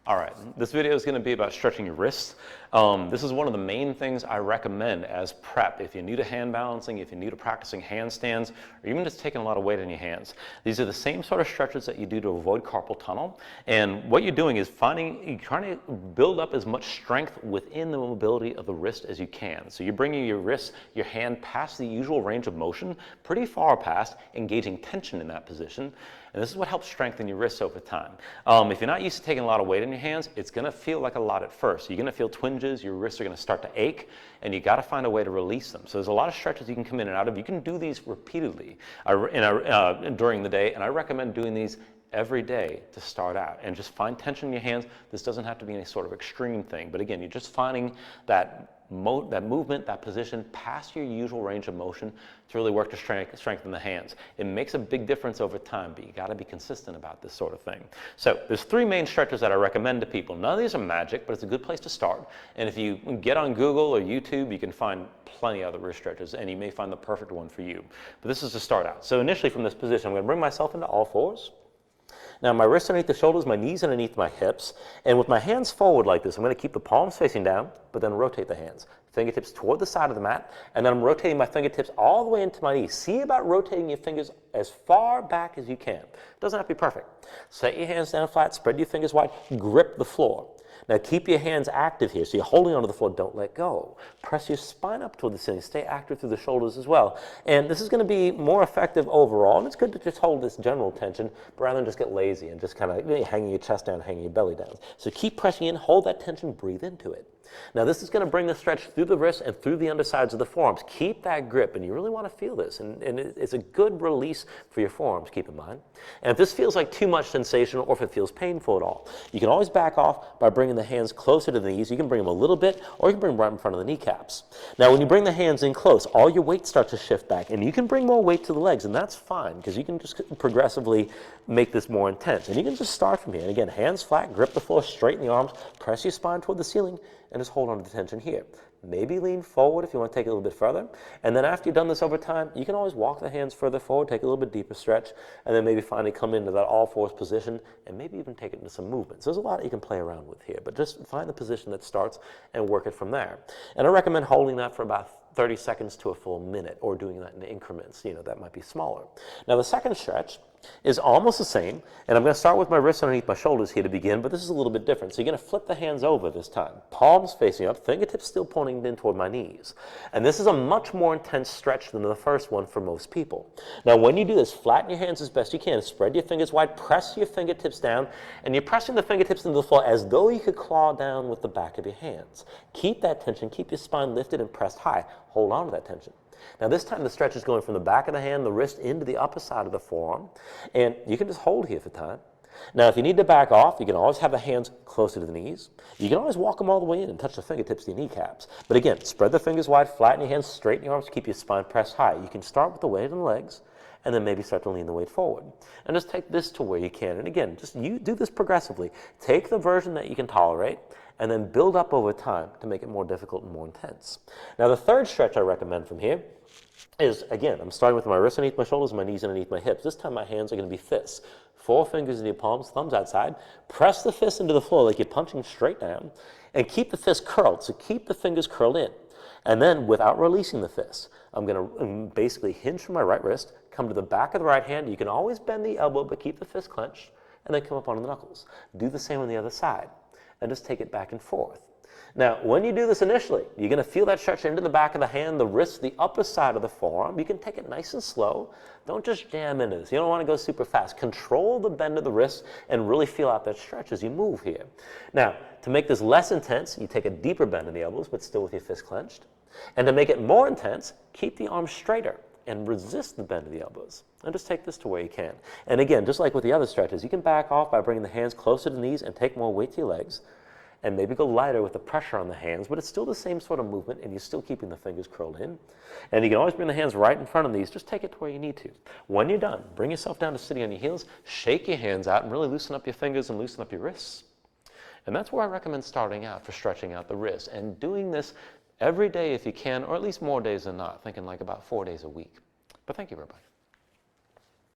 All right, this video is going to be about stretching your wrists. This is one of the main things I recommend as prep. If you're new to hand balancing, if you're new to practicing handstands, or even just taking a lot of weight in your hands. These are the same sort of stretches that you do to avoid carpal tunnel. And what you're doing is you're trying to build up as much strength within the mobility of the wrist as you can. So you're bringing your wrist, your hand past the usual range of motion, pretty far past, engaging tension in that position. And this is what helps strengthen your wrists over time. If you're not used to taking a lot of weight in your hands, it's going to feel like a lot at first. You're going to feel twinges, your wrists are going to start to ache, and you got to find a way to release them. So there's a lot of stretches you can come in and out of. You can do these repeatedly during the day, and I recommend doing these every day to start out. And just find tension in your hands. This doesn't have to be any sort of extreme thing, but again, you're just finding that movement, that position past your usual range of motion to really work to strengthen the hands. It makes a big difference over time, but you got to be consistent about this sort of thing. So there's three main stretches that I recommend to people. None of these are magic, but it's a good place to start. And if you get on Google or YouTube, you can find plenty of other wrist stretches, and you may find the perfect one for you. But this is to start out. So initially from this position, I'm going to bring myself into all fours. Now my wrists underneath the shoulders, my knees underneath my hips, and with my hands forward like this, I'm going to keep the palms facing down, but then rotate the hands. Fingertips toward the side of the mat, and then I'm rotating my fingertips all the way into my knees. See about rotating your fingers as far back as you can. It doesn't have to be perfect. Set your hands down flat, spread your fingers wide, grip the floor. Now keep your hands active here, so you're holding onto the floor, don't let go. Press your spine up toward the ceiling, stay active through the shoulders as well. And this is going to be more effective overall, and it's good to just hold this general tension, but rather than just get lazy and just kind of hanging your chest down, hanging your belly down. So keep pressing in, hold that tension, breathe into it. Now this is going to bring the stretch through the wrists and through the undersides of the forearms. Keep that grip, and you really want to feel this, and it's a good release for your forearms, keep in mind. And if this feels like too much sensation, or if it feels painful at all, you can always back off by bringing the hands closer to the knees. You can bring them a little bit, or you can bring them right in front of the kneecaps. Now when you bring the hands in close, all your weight starts to shift back, and you can bring more weight to the legs, and that's fine, because you can just progressively make this more intense. And you can just start from here. And again, hands flat, grip the floor, straighten the arms, press your spine toward the ceiling, and just hold on to the tension here. Maybe lean forward if you want to take it a little bit further. And then after you've done this over time, you can always walk the hands further forward, take a little bit deeper stretch, and then maybe finally come into that all fours position, and maybe even take it into some movement. So there's a lot you can play around with here, but just find the position that starts and work it from there. And I recommend holding that for about 30 seconds to a full minute, or doing that in increments, that might be smaller. Now the second stretch is almost the same, and I'm going to start with my wrists underneath my shoulders here to begin, but this is a little bit different. So you're going to flip the hands over this time, palms facing up, fingertips still pointing in toward my knees. And this is a much more intense stretch than the first one for most people. Now when you do this, flatten your hands as best you can, spread your fingers wide, press your fingertips down, and you're pressing the fingertips into the floor as though you could claw down with the back of your hands. Keep that tension, keep your spine lifted and pressed high. Hold on to that tension. Now this time the stretch is going from the back of the hand, the wrist, into the upper side of the forearm, and you can just hold here for time. Now if you need to back off, you can always have the hands closer to the knees. You can always walk them all the way in and touch the fingertips to your kneecaps. But again, spread the fingers wide, flatten your hands, straighten your arms, keep your spine pressed high. You can start with the weight on the legs, and then maybe start to lean the weight forward. And just take this to where you can. And again, you do this progressively. Take the version that you can tolerate, and then build up over time to make it more difficult and more intense. Now the third stretch I recommend from here is, again, I'm starting with my wrists underneath my shoulders, my knees underneath my hips. This time my hands are going to be fists. 4 fingers in your palms, thumbs outside. Press the fists into the floor like you're punching straight down, and keep the fists curled, so keep the fingers curled in. And then, without releasing the fists, I'm going to basically hinge from my right wrist, come to the back of the right hand. You can always bend the elbow, but keep the fist clenched, and then come up onto the knuckles. Do the same on the other side, and just take it back and forth. Now, when you do this initially, you're going to feel that stretch into the back of the hand, the wrist, the upper side of the forearm. You can take it nice and slow. Don't just jam into this. You don't want to go super fast. Control the bend of the wrist and really feel out that stretch as you move here. Now, to make this less intense, you take a deeper bend in the elbows, but still with your fist clenched. And to make it more intense, keep the arms straighter and resist the bend of the elbows. And just take this to where you can. And again, just like with the other stretches, you can back off by bringing the hands closer to the knees and take more weight to your legs. And maybe go lighter with the pressure on the hands, but it's still the same sort of movement, and you're still keeping the fingers curled in. And you can always bring the hands right in front of these. Just take it to where you need to. When you're done, bring yourself down to sitting on your heels, shake your hands out, and really loosen up your fingers and loosen up your wrists. And that's where I recommend starting out for stretching out the wrists, and doing this every day if you can, or at least more days than not, thinking like about 4 days a week. But thank you, everybody.